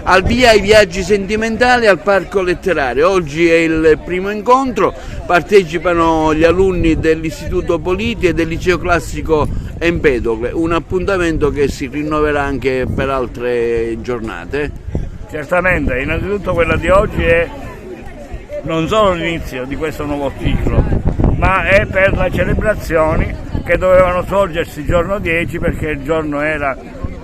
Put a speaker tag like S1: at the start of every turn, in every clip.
S1: Al via i viaggi sentimentali al Parco Letterario. Oggi è il primo incontro, partecipano gli alunni dell'Istituto Politi e del Liceo Classico Empedocle, un appuntamento che si rinnoverà anche per altre giornate.
S2: Certamente, innanzitutto quella di oggi è non solo l'inizio di questo nuovo ciclo, ma è per le celebrazioni che dovevano svolgersi il giorno 10, perché il giorno era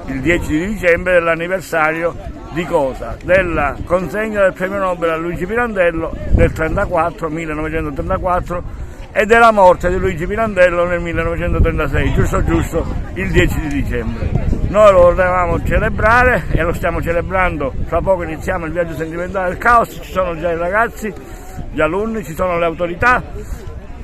S2: il 10 di dicembre dell'anniversario di cosa? Della consegna del premio Nobel a Luigi Pirandello del 1934 e della morte di Luigi Pirandello nel 1936, giusto il 10 di dicembre. Noi lo volevamo celebrare e lo stiamo celebrando, fra poco iniziamo il viaggio sentimentale del caos, ci sono già i ragazzi, gli alunni, ci sono le autorità,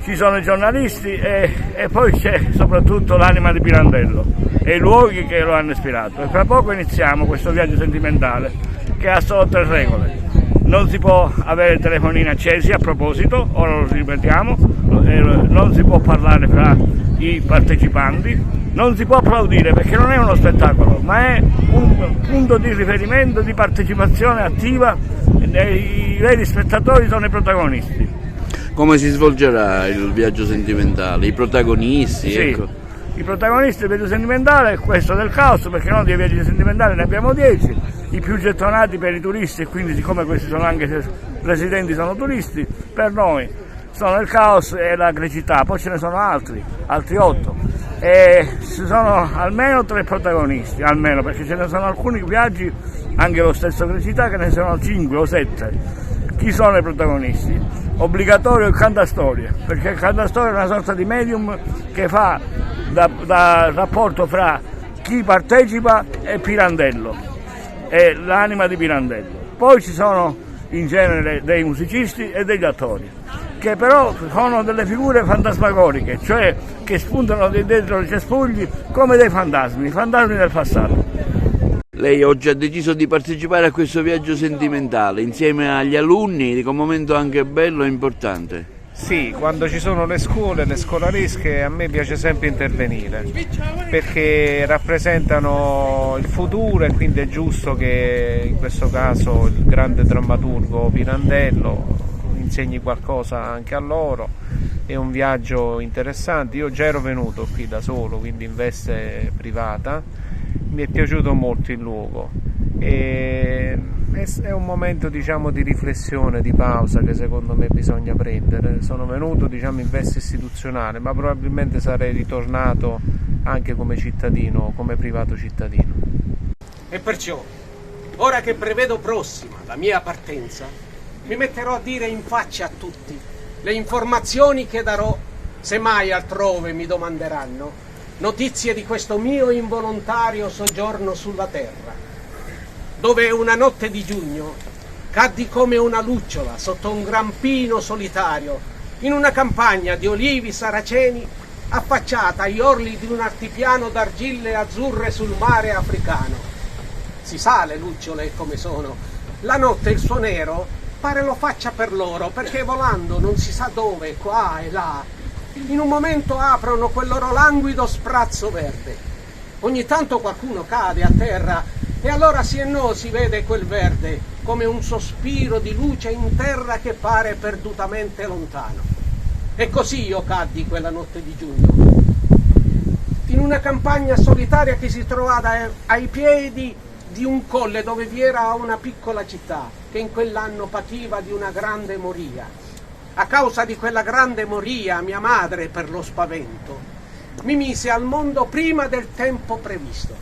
S2: ci sono i giornalisti e poi c'è soprattutto l'anima di Pirandello e i luoghi che lo hanno ispirato. E fra poco iniziamo questo viaggio sentimentale che ha solo 3 regole. Non si può avere telefonini accesi, a proposito, ora lo ripetiamo, non si può parlare fra i partecipanti, non si può applaudire perché non è uno spettacolo, ma è un punto di riferimento, di partecipazione attiva, i veri spettatori sono i protagonisti.
S1: Come si svolgerà il viaggio sentimentale? I protagonisti?
S2: Sì,
S1: ecco.
S2: I protagonisti del viaggio sentimentale è questo del caos, perché noi di viaggi sentimentali ne abbiamo 10, i più gettonati per i turisti, e quindi siccome questi sono anche residenti, sono turisti, per noi sono il caos e la grecità, poi ce ne sono altri 8 e ci sono almeno 3 protagonisti, almeno, perché ce ne sono alcuni viaggi, anche lo stesso grecità, che ne sono 5 o 7. Chi sono i protagonisti? Obbligatorio il cantastorie, perché il cantastorie è una sorta di medium che fa da rapporto fra chi partecipa e Pirandello, e l'anima di Pirandello. Poi ci sono in genere dei musicisti e degli attori, che però sono delle figure fantasmagoriche, cioè che spuntano dentro i cespugli come dei fantasmi del passato.
S1: Lei oggi ha deciso di partecipare a questo viaggio sentimentale insieme agli alunni, dico un momento anche bello e importante.
S3: Sì, quando ci sono le scuole, le scolaresche, a me piace sempre intervenire perché rappresentano il futuro e quindi è giusto che in questo caso il grande drammaturgo Pirandello insegni qualcosa anche a loro. È un viaggio interessante, io già ero venuto qui da solo, quindi in veste privata. Mi è piaciuto molto il luogo e è un momento, diciamo, di riflessione, di pausa che secondo me bisogna prendere. Sono venuto, diciamo, in veste istituzionale, ma probabilmente sarei ritornato anche come cittadino, come privato cittadino.
S4: E perciò, ora che prevedo prossima la mia partenza, mi metterò a dire in faccia a tutti le informazioni che darò, se mai altrove mi domanderanno notizie di questo mio involontario soggiorno sulla terra, dove una notte di giugno caddi come una lucciola sotto un gran pino solitario in una campagna di olivi saraceni affacciata agli orli di un altipiano d'argille azzurre sul mare africano. Si sa le lucciole come sono, la notte il suo nero pare lo faccia per loro, perché volando non si sa dove, qua e là, in un momento aprono quel loro languido sprazzo verde. Ogni tanto qualcuno cade a terra e allora sì e no si vede quel verde come un sospiro di luce in terra che pare perdutamente lontano. E così io caddi quella notte di giugno, in una campagna solitaria che si trovava ai piedi di un colle dove vi era una piccola città che in quell'anno pativa di una grande moria. A causa di quella grande moria, mia madre, per lo spavento, mi mise al mondo prima del tempo previsto.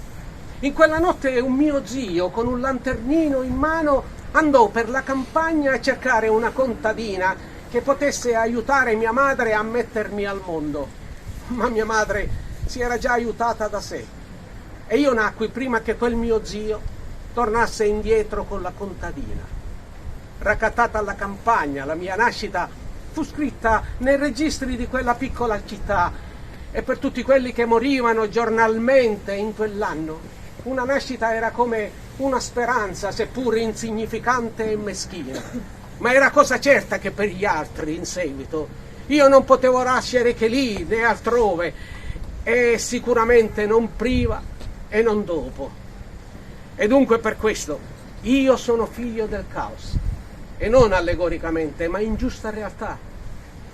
S4: In quella notte un mio zio, con un lanternino in mano, andò per la campagna a cercare una contadina che potesse aiutare mia madre a mettermi al mondo. Ma mia madre si era già aiutata da sé e io nacqui prima che quel mio zio tornasse indietro con la contadina. Raccattata alla campagna, la mia nascita fu scritta nei registri di quella piccola città e per tutti quelli che morivano giornalmente in quell'anno, una nascita era come una speranza, seppur insignificante e meschina, ma era cosa certa che per gli altri in seguito io non potevo nascere che lì né altrove e sicuramente non prima e non dopo. E dunque per questo Io sono figlio del caos, e non allegoricamente, ma in giusta realtà,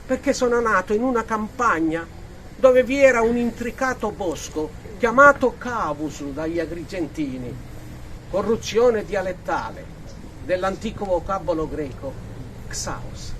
S4: perché sono nato in una campagna dove vi era un intricato bosco chiamato cavus dagli agrigentini, corruzione dialettale dell'antico vocabolo greco xaos.